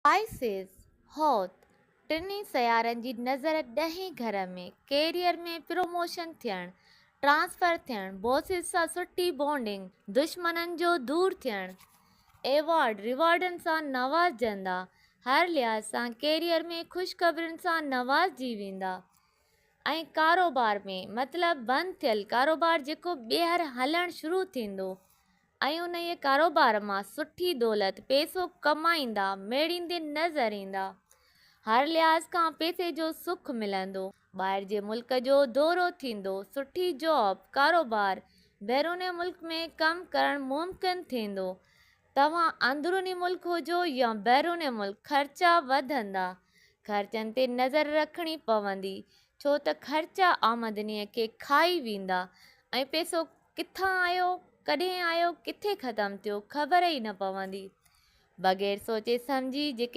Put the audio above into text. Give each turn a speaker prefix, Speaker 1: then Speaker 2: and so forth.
Speaker 1: Pisces hot टिनी सयारनि जी नज़र 10 घर में कैरियर में प्रमोशन थियणु ट्रांसफर थियणु बॉसिस सां सुठी बॉन्डिंग दुश्मननि जो दूर थियणु एवॉर्ड रिवॉर्डनि सां नवाजंदा हर लिहाज़ सां कैरियर में ख़ुशख़बरियुनि सां नवाजी वेंदा ऐं कारोबार में मतिलबु बंदि थियल कारोबार जेको ॿीहर हलणु शुरू थींदो ऐं उन जे कारोबार मां सुठी दौलत पैसो कमाईंदा मेड़ींदे नज़र ईंदा हर लिहाज़ खां पैसे जो सुख मिलंदो ॿाहिरि जे मुल्क जो दौरो थींदो सुठी जॉब कारोबार बैरूनी मुल्क में कमु करणु मुमकिन थींदो तव्हां अंदरूनी मुल्क हुजो या बैरूनी मुल्क ख़र्चा वधंदा ख़र्चनि ते नज़र रखणी पवंदी छो त ख़र्चा आमदनीअ खे खाई वेंदा ऐं पैसो किथां आयो कॾहिं आयो किथे ख़तमु थियो ख़बर ई न पवंदी बग़ैर सोचे सम्झी जेके